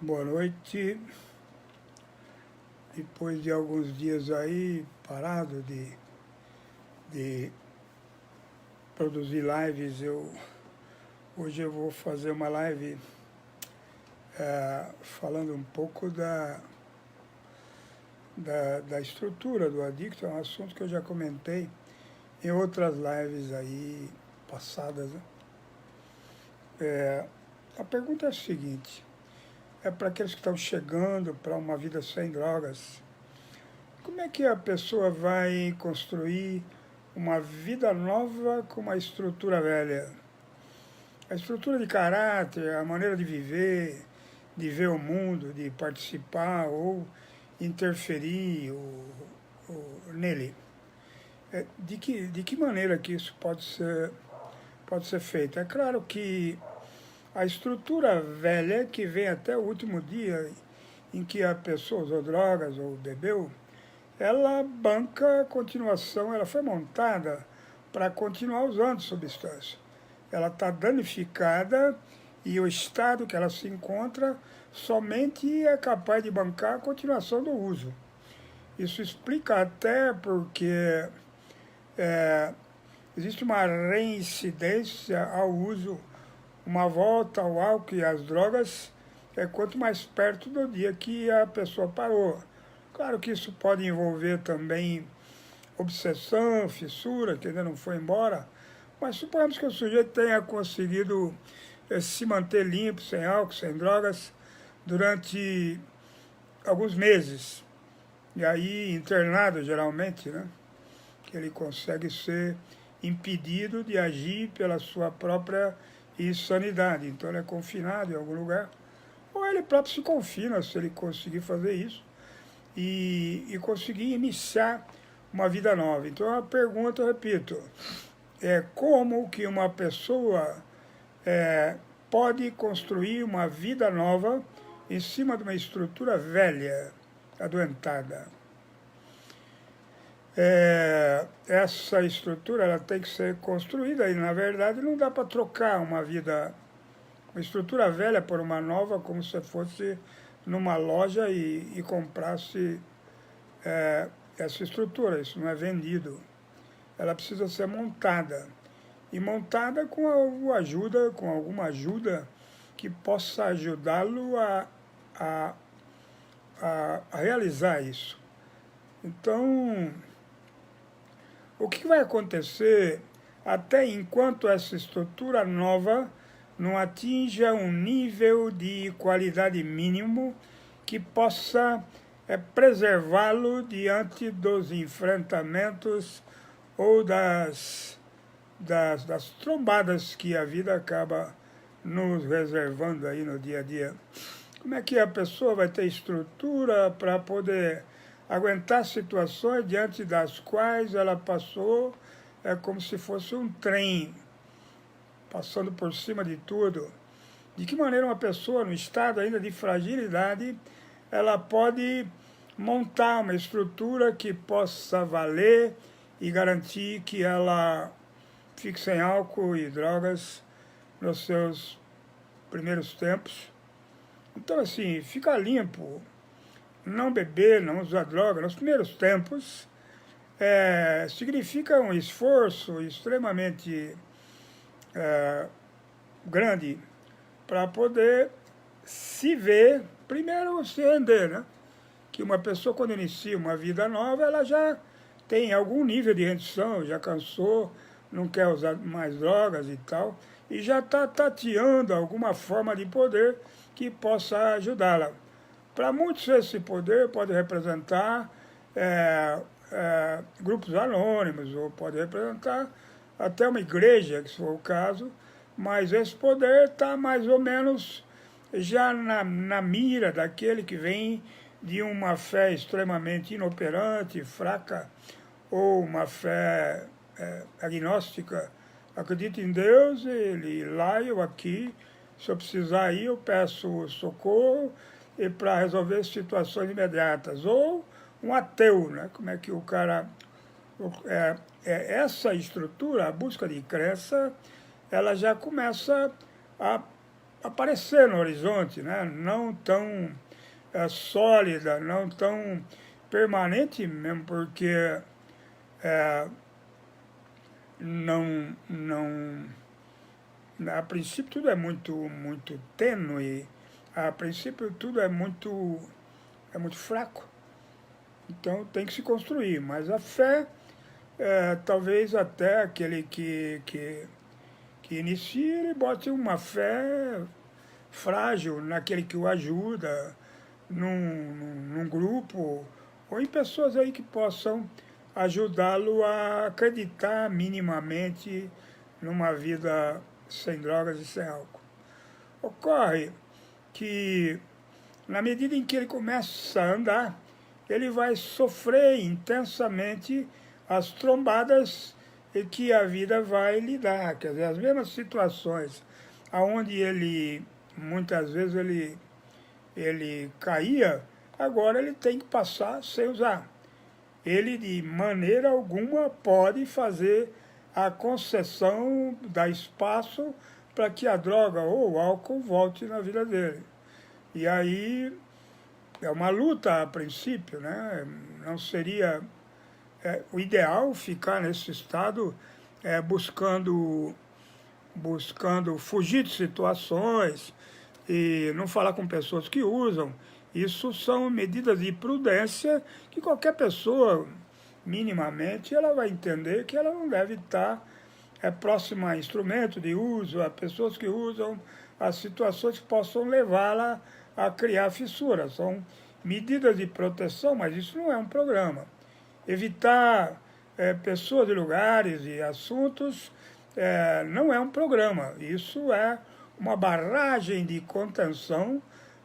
Boa noite. Depois de alguns dias aí parado de produzir lives, hoje eu vou fazer uma live falando um pouco da estrutura do adicto. É um assunto que eu já comentei em outras lives aí passadas, né? A pergunta é a seguinte: é para aqueles que estão chegando para uma vida sem drogas. Como é que a pessoa vai construir uma vida nova com uma estrutura velha? A estrutura de caráter, a maneira de ver o mundo, de participar ou interferir nele. De que maneira que isso pode ser feito? É claro que a estrutura velha, que vem até o último dia em que a pessoa usou drogas ou bebeu, ela banca a continuação, ela foi montada para continuar usando substância. Ela está danificada e o estado que ela se encontra somente é capaz de bancar a continuação do uso. Isso explica até porque existe uma reincidência ao uso, uma volta ao álcool e às drogas, quanto mais perto do dia que a pessoa parou. Claro que isso pode envolver também obsessão, fissura, que ainda não foi embora, mas suponhamos que o sujeito tenha conseguido se manter limpo, sem álcool, sem drogas, durante alguns meses. E aí, internado geralmente, né? Que ele consegue ser impedido de agir pela sua própria insanidade. Então ele é confinado em algum lugar, ou ele próprio se confina se ele conseguir fazer isso e conseguir iniciar uma vida nova. Então a pergunta, eu repito, é como que uma pessoa pode construir uma vida nova em cima de uma estrutura velha, adoentada. Essa estrutura ela tem que ser construída e, na verdade, não dá para trocar uma estrutura velha por uma nova, como se fosse numa loja e comprasse essa estrutura. Isso não é vendido. Ela precisa ser montada. E montada com alguma ajuda que possa ajudá-lo a realizar isso. Então, o que vai acontecer até enquanto essa estrutura nova não atinja um nível de qualidade mínimo que possa preservá-lo diante dos enfrentamentos ou das trombadas que a vida acaba nos reservando aí no dia a dia. Como é que a pessoa vai ter estrutura para poder aguentar situações diante das quais ela passou como se fosse um trem, passando por cima de tudo? De que maneira uma pessoa no estado ainda de fragilidade, ela pode montar uma estrutura que possa valer e garantir que ela fique sem álcool e drogas nos seus primeiros tempos? Então, assim, ficar limpo, não beber, não usar droga nos primeiros tempos, significa um esforço extremamente grande para poder se ver, primeiro se render, né? Que uma pessoa, quando inicia uma vida nova, ela já tem algum nível de rendição, já cansou, não quer usar mais drogas e tal, e já está tateando alguma forma de poder que possa ajudá-la. Para muitos, esse poder pode representar grupos anônimos, ou pode representar até uma igreja, que se for o caso, mas esse poder está mais ou menos já na mira daquele que vem de uma fé extremamente inoperante, fraca, ou uma fé agnóstica. Acredito em Deus, ele lá, eu aqui, se eu precisar ir, eu peço socorro e para resolver situações imediatas. Ou um ateu, né? Como é que o cara... essa estrutura, a busca de crença, ela já começa aparecer no horizonte, né? Não tão sólida, não tão permanente mesmo, porque não, a princípio tudo é muito tênue, a princípio tudo é muito fraco, então tem que se construir, mas a fé, talvez até aquele que inicia, ele bote uma fé frágil naquele que o ajuda, num grupo, ou em pessoas aí que possam ajudá-lo a acreditar minimamente numa vida sem drogas e sem álcool. Ocorre que, na medida em que ele começa a andar, ele vai sofrer intensamente as trombadas que a vida vai lhe dar. Quer dizer, as mesmas situações onde ele, muitas vezes, ele caía, agora ele tem que passar sem usar. Ele, de maneira alguma, pode fazer a concessão, dar espaço para que a droga ou o álcool volte na vida dele. E aí é uma luta a princípio, né? Não seria o ideal ficar nesse estado buscando fugir de situações e não falar com pessoas que usam. Isso são medidas de prudência que qualquer pessoa, minimamente, ela vai entender que ela não deve estar próxima a instrumento de uso, a pessoas que usam, a situações que possam levá-la a criar fissuras. São medidas de proteção, mas isso não é um programa. Evitar pessoas e lugares e assuntos não é um programa. Isso é uma barragem de contenção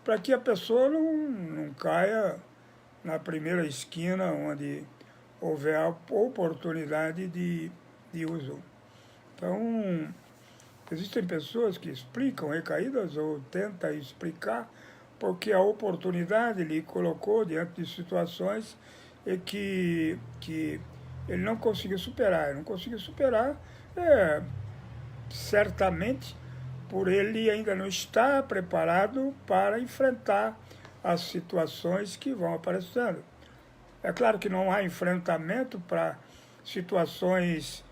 para que a pessoa não caia na primeira esquina onde houver a oportunidade de uso. Então, existem pessoas que explicam recaídas ou tentam explicar porque a oportunidade lhe colocou diante de situações que ele não conseguiu superar. Ele não conseguiu superar, certamente, por ele ainda não estar preparado para enfrentar as situações que vão aparecendo. É claro que não há enfrentamento para situações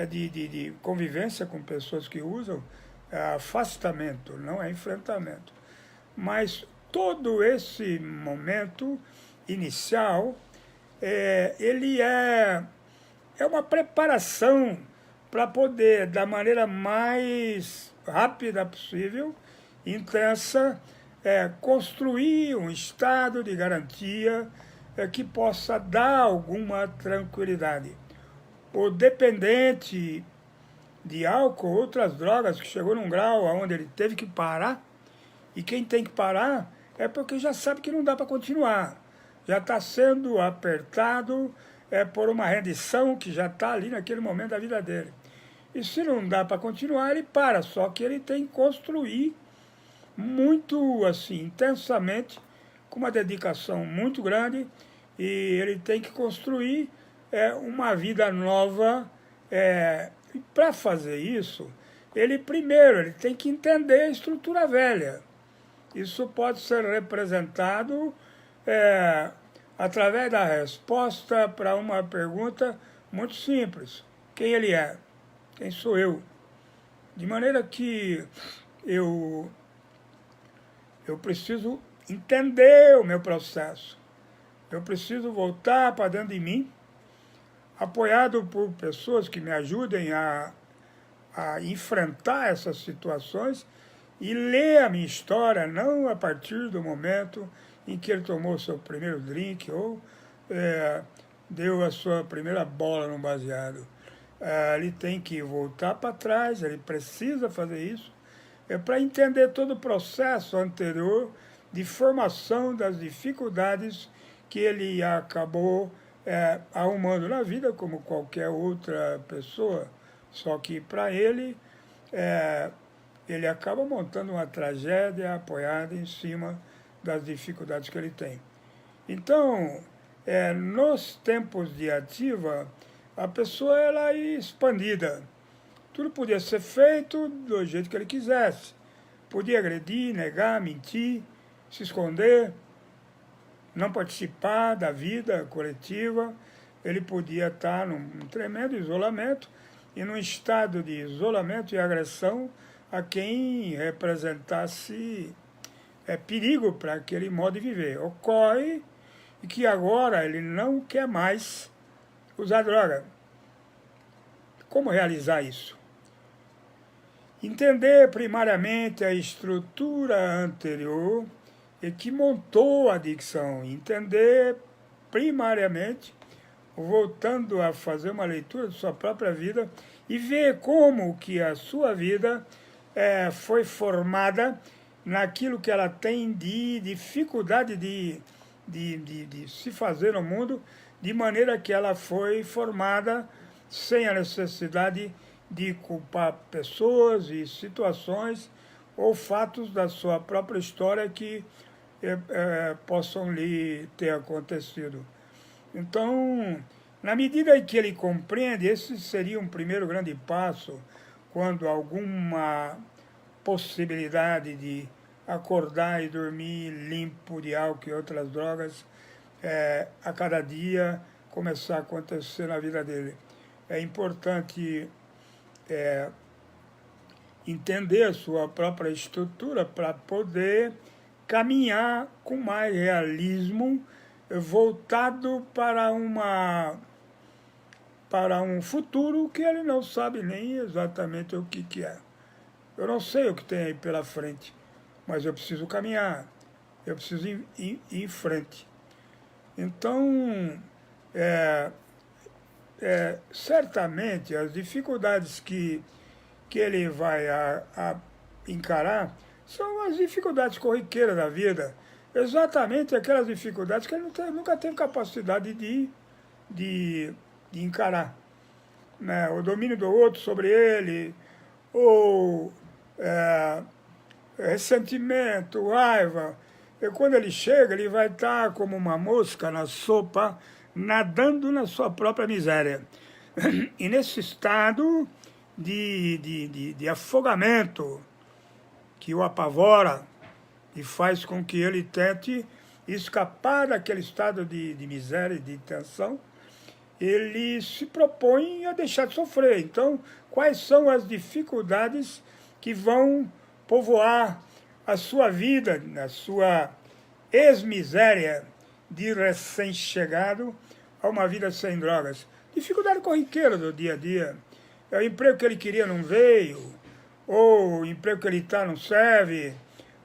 de convivência com pessoas que usam, afastamento, não é enfrentamento. Mas todo esse momento inicial, ele é uma preparação para poder, da maneira mais rápida possível, intensa, construir um estado de garantia que possa dar alguma tranquilidade. O dependente de álcool, outras drogas, que chegou num grau onde ele teve que parar, e quem tem que parar é porque já sabe que não dá para continuar. Já está sendo apertado por uma rendição que já está ali naquele momento da vida dele. E se não dá para continuar, ele para, só que ele tem que construir muito, assim, intensamente, com uma dedicação muito grande, e ele tem que construir uma vida nova. E para fazer isso, ele tem que entender a estrutura velha. Isso pode ser representado através da resposta para uma pergunta muito simples. Quem ele é? Quem sou eu? De maneira que eu preciso entender o meu processo. Eu preciso voltar para dentro de mim, apoiado por pessoas que me ajudem a enfrentar essas situações e ler a minha história, não a partir do momento em que ele tomou seu primeiro drink ou deu a sua primeira bola no baseado. Ele tem que voltar para trás, ele precisa fazer isso, para entender todo o processo anterior de formação das dificuldades que ele acabou arrumando na vida, como qualquer outra pessoa, só que para ele, ele acaba montando uma tragédia apoiada em cima das dificuldades que ele tem. Então, nos tempos de ativa, a pessoa ela é expandida. Tudo podia ser feito do jeito que ele quisesse. podia agredir, negar, mentir, se esconder, não participar da vida coletiva. Ele podia estar num tremendo isolamento e num estado de isolamento e agressão a quem representasse perigo para aquele modo de viver. Ocorre que agora ele não quer mais usar droga. Como realizar isso? Entender primariamente a estrutura anterior e que montou a adicção. Entender primariamente, voltando a fazer uma leitura de sua própria vida e ver como que a sua vida foi formada naquilo que ela tem de dificuldade de se fazer no mundo, de maneira que ela foi formada sem a necessidade de culpar pessoas e situações ou fatos da sua própria história que possam lhe ter acontecido. Então, na medida em que ele compreende, esse seria um primeiro grande passo, quando alguma possibilidade de acordar e dormir limpo de álcool e outras drogas a cada dia começar a acontecer na vida dele. É importante entender a sua própria estrutura para poder caminhar com mais realismo, voltado para um futuro que ele não sabe nem exatamente o que é. Eu não sei o que tem aí pela frente, mas eu preciso caminhar, eu preciso ir em frente. Então, certamente as dificuldades que ele vai encarar são as dificuldades corriqueiras da vida, exatamente aquelas dificuldades que ele nunca teve capacidade de encarar. Né? O domínio do outro sobre ele, ou ressentimento, raiva. E quando ele chega, ele vai estar como uma mosca na sopa, nadando na sua própria miséria. E nesse estado de afogamento que o apavora e faz com que ele tente escapar daquele estado de miséria e de tensão, ele se propõe a deixar de sofrer. Então, quais são as dificuldades que vão povoar a sua vida, a sua ex-miséria de recém-chegado a uma vida sem drogas? Dificuldade corriqueira do dia a dia. O emprego que ele queria não veio, ou o emprego que ele está não serve,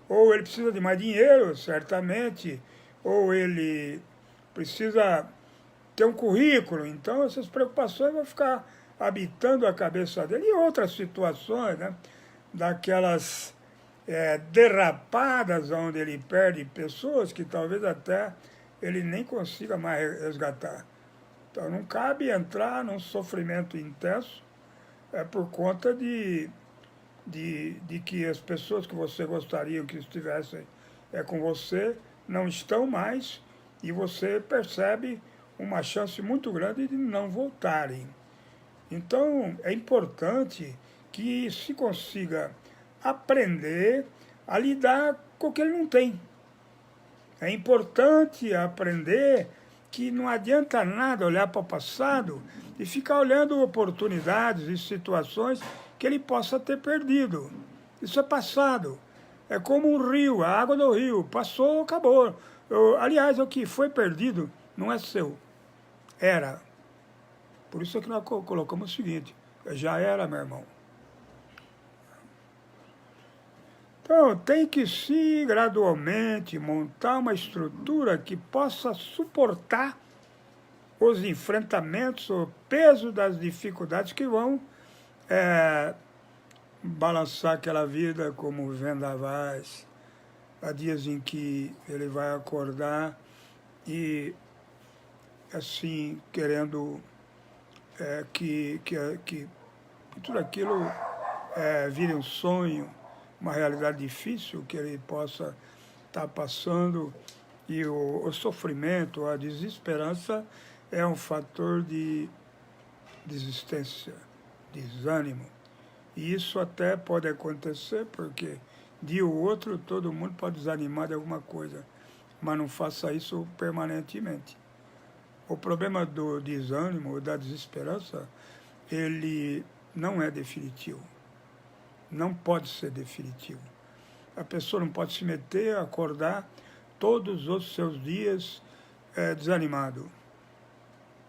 ou ele precisa de mais dinheiro, certamente, ou ele precisa ter um currículo. Então, essas preocupações vão ficar habitando a cabeça dele, e outras situações, né? Daquelas derrapadas onde ele perde pessoas que talvez até ele nem consiga mais resgatar. Então, não cabe entrar num sofrimento intenso por conta de que as pessoas que você gostaria que estivessem com você não estão mais, e você percebe uma chance muito grande de não voltarem. Então, é importante que se consiga aprender a lidar com o que ele não tem. É importante aprender que não adianta nada olhar para o passado e ficar olhando oportunidades e situações que ele possa ter perdido. Isso é passado. É como um rio, a água do rio. Passou, acabou. Aliás, o que foi perdido não é seu. Era. Por isso é que nós colocamos o seguinte: já era, meu irmão. Então, tem que se gradualmente montar uma estrutura que possa suportar os enfrentamentos, o peso das dificuldades que vão balançar aquela vida como vendavais. Há dias em que ele vai acordar e, assim, querendo que tudo aquilo vire um sonho, uma realidade difícil que ele possa estar passando, e o sofrimento, a desesperança é um fator de desistência, desânimo. E isso até pode acontecer porque dia ou outro, todo mundo pode desanimar de alguma coisa, mas não faça isso permanentemente. O problema do desânimo, da desesperança, ele não é definitivo. Não pode ser definitivo. A pessoa não pode se meter, acordar todos os seus dias desanimado.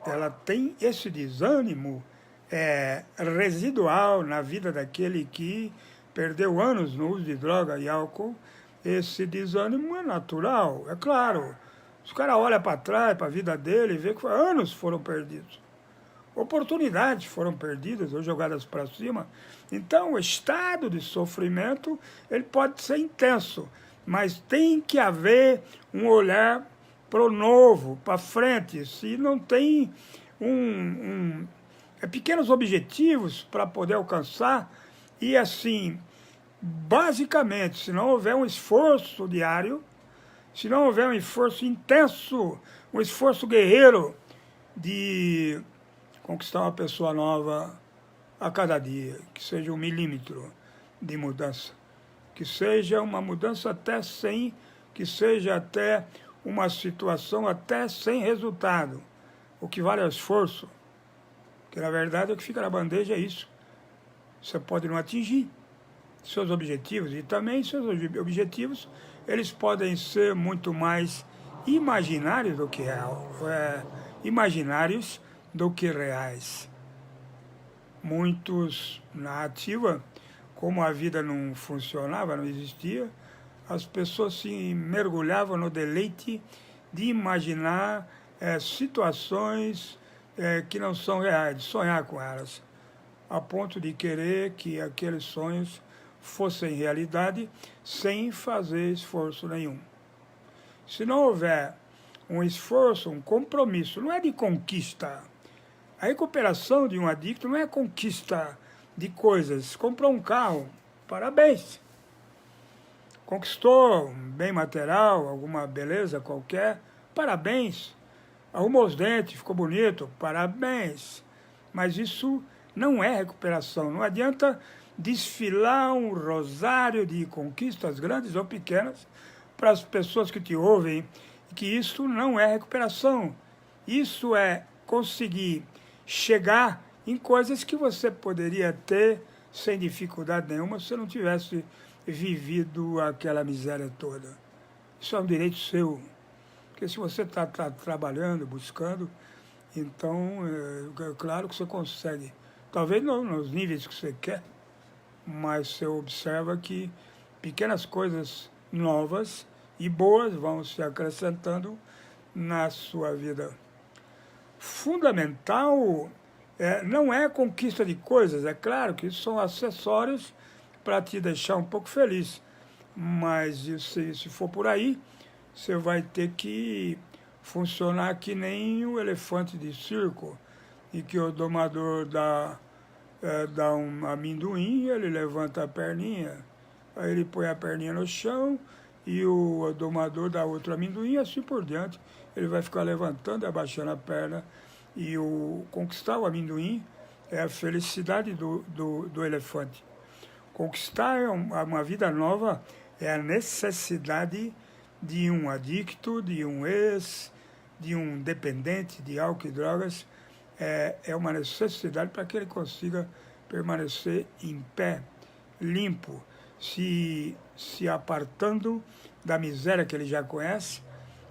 Ela tem esse desânimo residual na vida daquele que perdeu anos no uso de droga e álcool. Esse desânimo é natural, é claro. Se o cara olha para trás, para a vida dele, e vê que anos foram perdidos. Oportunidades foram perdidas ou jogadas para cima. Então, o estado de sofrimento ele pode ser intenso, mas tem que haver um olhar para o novo, para frente. Se não tem pequenos objetivos para poder alcançar, e assim, basicamente, se não houver um esforço diário, se não houver um esforço intenso, um esforço guerreiro de conquistar uma pessoa nova a cada dia, que seja 1 milímetro de mudança, que seja uma mudança até sem, que seja até uma situação até sem resultado. O que vale é o esforço, que na verdade o que fica na bandeja é isso. Você pode não atingir seus objetivos, e também seus objetivos, eles podem ser muito mais imaginários do que imaginários do que reais. Muitos na ativa, como a vida não funcionava, não existia, as pessoas se mergulhavam no deleite de imaginar situações que não são reais, de sonhar com elas, a ponto de querer que aqueles sonhos fossem realidade sem fazer esforço nenhum. Se não houver um esforço, um compromisso, não é de conquista. A recuperação de um adicto não é conquista de coisas. Comprou um carro, parabéns. Conquistou um bem material, alguma beleza qualquer, parabéns. Arrumou os dentes, ficou bonito, parabéns. Mas isso não é recuperação. Não adianta desfilar um rosário de conquistas grandes ou pequenas para as pessoas que te ouvem, que isso não é recuperação. Isso é conseguir chegar em coisas que você poderia ter sem dificuldade nenhuma se não tivesse vivido aquela miséria toda. Isso é um direito seu. Porque se você está trabalhando, buscando, então é claro que você consegue. Talvez não nos níveis que você quer, mas você observa que pequenas coisas novas e boas vão se acrescentando na sua vida. Fundamental não é a conquista de coisas, é claro que isso são acessórios para te deixar um pouco feliz, mas se for por aí, você vai ter que funcionar que nem o elefante de circo, e que o domador dá um amendoim, ele levanta a perninha, aí ele põe a perninha no chão, e o domador dá outro amendoim, e assim por diante. Ele vai ficar levantando e abaixando a perna, e conquistar o amendoim é a felicidade do elefante. Conquistar uma vida nova é a necessidade de um adicto, de um ex, de um dependente de álcool e drogas. É uma necessidade para que ele consiga permanecer em pé, limpo, se apartando da miséria que ele já conhece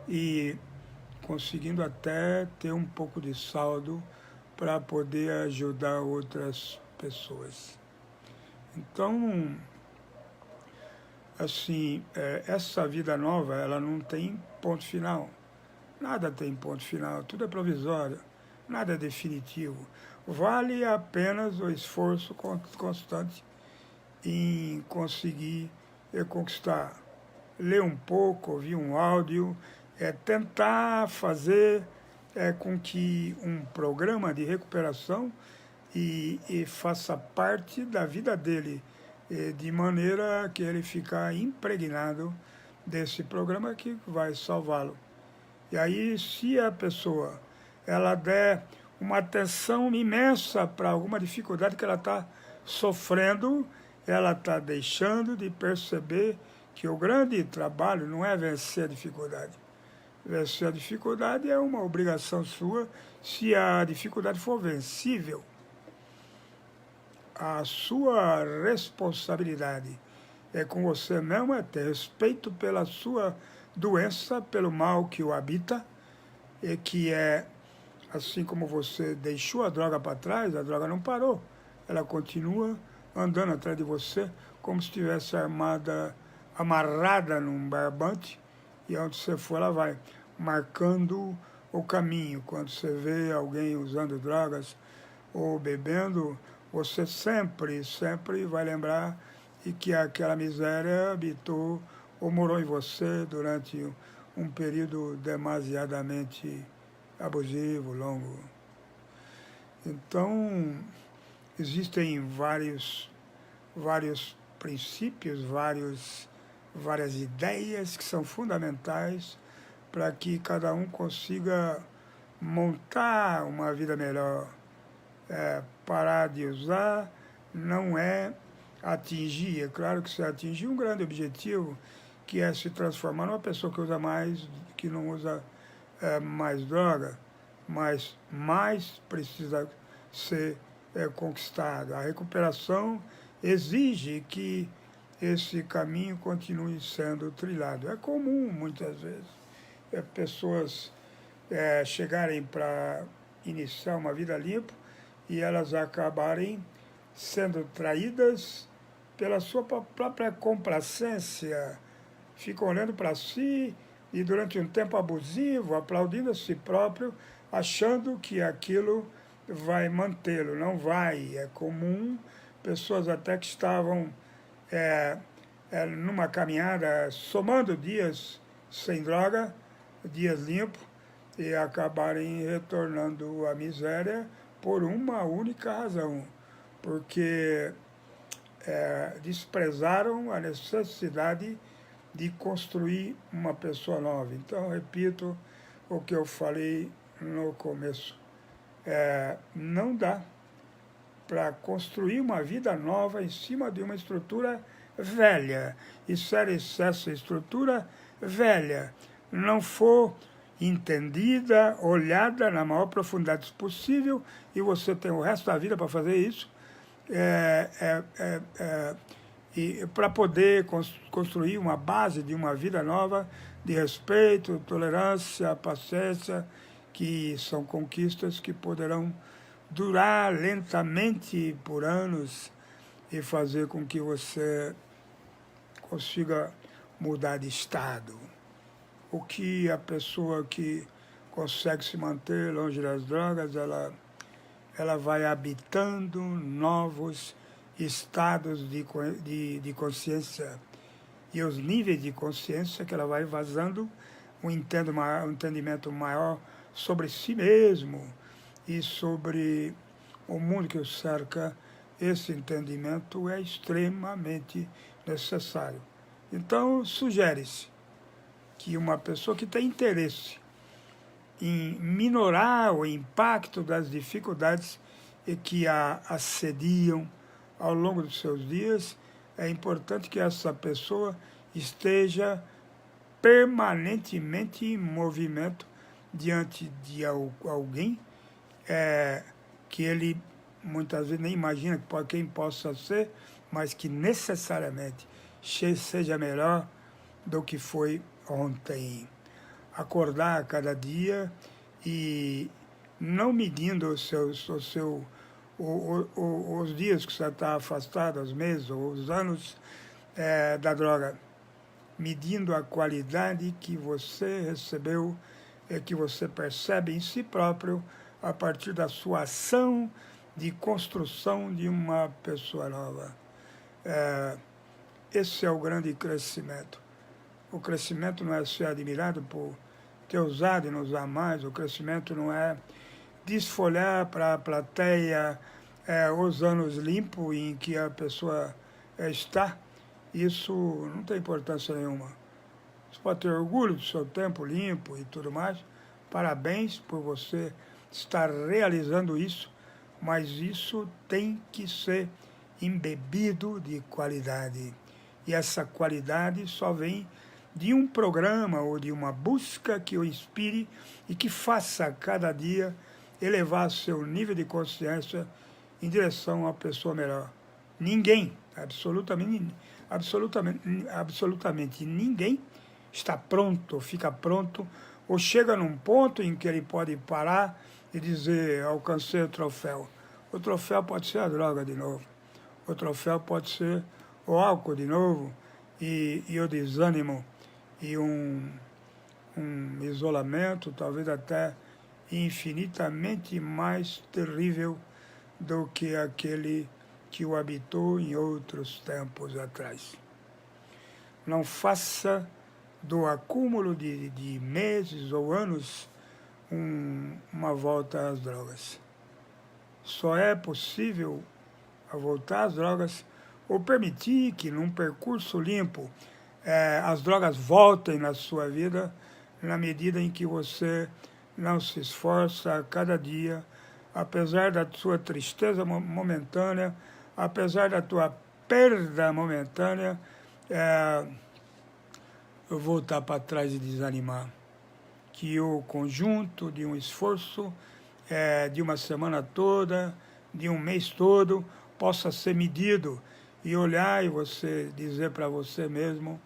e conseguindo até ter um pouco de saldo para poder ajudar outras pessoas. Então, assim, essa vida nova, ela não tem ponto final. Nada tem ponto final, tudo é provisório, nada é definitivo. Vale apenas o esforço constante em conseguir conquistar. Ler um pouco, ouvir um áudio, tentar fazer com que um programa de recuperação e faça parte da vida dele, de maneira que ele ficar impregnado desse programa que vai salvá-lo. E aí, se a pessoa ela der uma atenção imensa para alguma dificuldade que ela está sofrendo, ela está deixando de perceber que o grande trabalho não é vencer a dificuldade. Vencer a dificuldade é uma obrigação sua, se a dificuldade for vencível. A sua responsabilidade é com você mesmo, é ter respeito pela sua doença, pelo mal que o habita, e que é, assim como você deixou a droga para trás, a droga não parou, ela continua andando atrás de você, como se estivesse amarrada num barbante, e onde você for, ela vai marcando o caminho. Quando você vê alguém usando drogas ou bebendo, você sempre vai lembrar de que aquela miséria habitou ou morou em você durante um período demasiadamente abusivo, longo. Então, existem vários princípios, várias ideias que são fundamentais para que cada um consiga montar uma vida melhor. Parar de usar não é atingir, é claro que você atingir um grande objetivo, que é se transformar numa pessoa que usa mais, que não usa mais droga, mas mais precisa ser conquistado. A recuperação exige que esse caminho continue sendo trilhado. É comum, muitas vezes, pessoas chegarem para iniciar uma vida limpa e elas acabarem sendo traídas pela sua própria complacência. Ficam olhando para si e durante um tempo abusivo, aplaudindo a si próprio, achando que aquilo vai mantê-lo. Não vai. É comum pessoas até que estavam numa caminhada, somando dias sem droga, dias limpos, e acabarem retornando à miséria por uma única razão, porque desprezaram a necessidade de construir uma pessoa nova. Então, repito o que eu falei no começo. Não dá para construir uma vida nova em cima de uma estrutura velha. E se essa estrutura velha não for entendida, olhada na maior profundidade possível, e você tem o resto da vida para fazer isso, e para poder construir uma base de uma vida nova, de respeito, tolerância, paciência, que são conquistas que poderão durar lentamente por anos e fazer com que você consiga mudar de estado. O que a pessoa que consegue se manter longe das drogas, ela vai habitando novos estados de consciência. E os níveis de consciência que ela vai vazando, um entendimento maior sobre si mesmo e sobre o mundo que o cerca. Esse entendimento é extremamente necessário. Então, sugere-se que uma pessoa que tem interesse em minorar o impacto das dificuldades e que a assediam ao longo dos seus dias, é importante que essa pessoa esteja permanentemente em movimento diante de alguém que ele muitas vezes nem imagina quem possa ser, mas que necessariamente seja melhor do que foi ontem. Acordar a cada dia e não medindo os dias que você está afastado, os meses ou os anos da droga, medindo a qualidade que você recebeu, que você percebe em si próprio a partir da sua ação de construção de uma pessoa nova. Esse é o grande crescimento. O crescimento não é ser admirado por ter usado e não usar mais. O crescimento não é desfolhar para a plateia os anos limpos em que a pessoa está. Isso não tem importância nenhuma. Você pode ter orgulho do seu tempo limpo e tudo mais. Parabéns por você estar realizando isso, mas isso tem que ser embebido de qualidade. E essa qualidade só vem de um programa ou de uma busca que o inspire e que faça a cada dia elevar seu nível de consciência em direção a uma pessoa melhor. Ninguém, absolutamente ninguém está pronto, fica pronto, ou chega num ponto em que ele pode parar e dizer, alcancei o troféu. O troféu pode ser a droga de novo. O troféu pode ser o álcool de novo e o desânimo e um isolamento, talvez até infinitamente mais terrível do que aquele que o habitou em outros tempos atrás. Não faça do acúmulo de meses ou anos uma volta às drogas. Só é possível a voltar às drogas ou permitir que num percurso limpo as drogas voltem na sua vida na medida em que você não se esforça a cada dia, apesar da sua tristeza momentânea, apesar da tua perda momentânea, voltar para trás e desanimar. Que o conjunto de um esforço de uma semana toda, de um mês todo, possa ser medido e olhar e você dizer para você mesmo,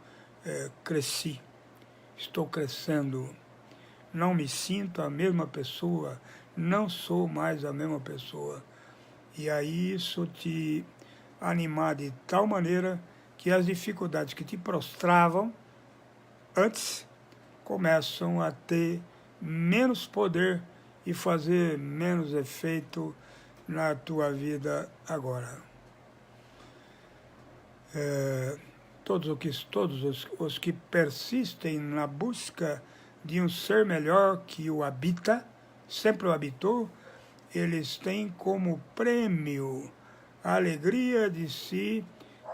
cresci, estou crescendo, não me sinto a mesma pessoa, não sou mais a mesma pessoa. E aí isso te animar de tal maneira que as dificuldades que te prostravam antes começam a ter menos poder e fazer menos efeito na tua vida agora. Todos os que persistem na busca de um ser melhor que o habita, sempre o habitou, eles têm como prêmio a alegria de se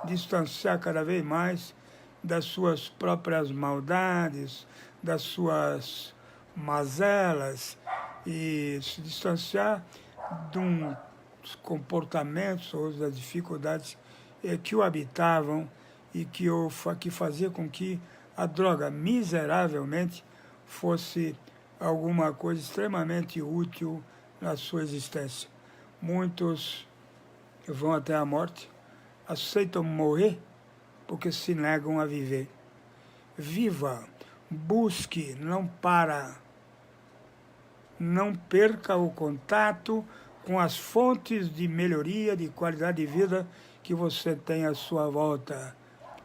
distanciar cada vez mais das suas próprias maldades, das suas mazelas e se distanciar dos comportamentos ou das dificuldades que o habitavam e que fazia com que a droga miseravelmente fosse alguma coisa extremamente útil na sua existência. Muitos vão até a morte, aceitam morrer porque se negam a viver. Viva, busque, não perca o contato com as fontes de melhoria, de qualidade de vida que você tem à sua volta.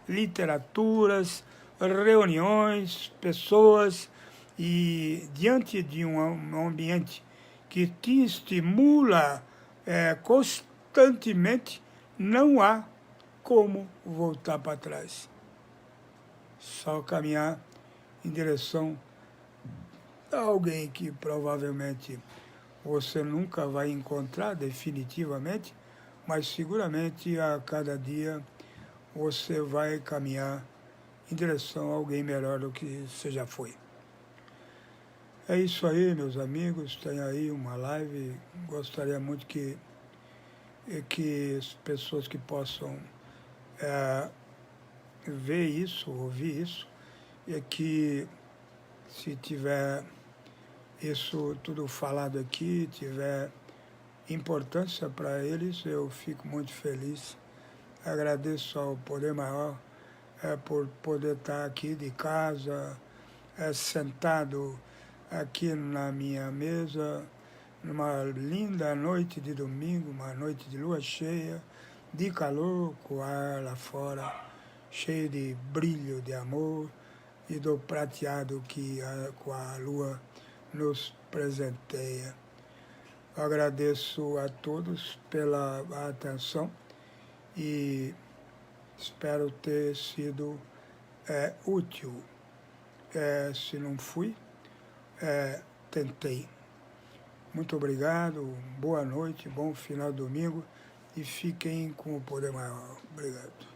Literaturas, reuniões, pessoas, e diante de um ambiente que te estimula constantemente, não há como voltar para trás. Só caminhar em direção a alguém que provavelmente você nunca vai encontrar definitivamente, mas seguramente a cada dia você vai caminhar em direção a alguém melhor do que você já foi. É isso aí, meus amigos, tem aí uma live, gostaria muito que as pessoas que possam ver isso, ouvir isso, e que se tiver isso tudo falado aqui, tiver importância para eles, eu fico muito feliz. Agradeço ao Poder Maior por poder estar aqui de casa, sentado aqui na minha mesa, numa linda noite de domingo, uma noite de lua cheia, de calor, com o ar lá fora, cheio de brilho, de amor e do prateado que com a lua nos presenteia. Agradeço a todos pela atenção e espero ter sido útil. Se não fui, tentei. Muito obrigado, boa noite, bom final de domingo e fiquem com o Poder Maior. Obrigado.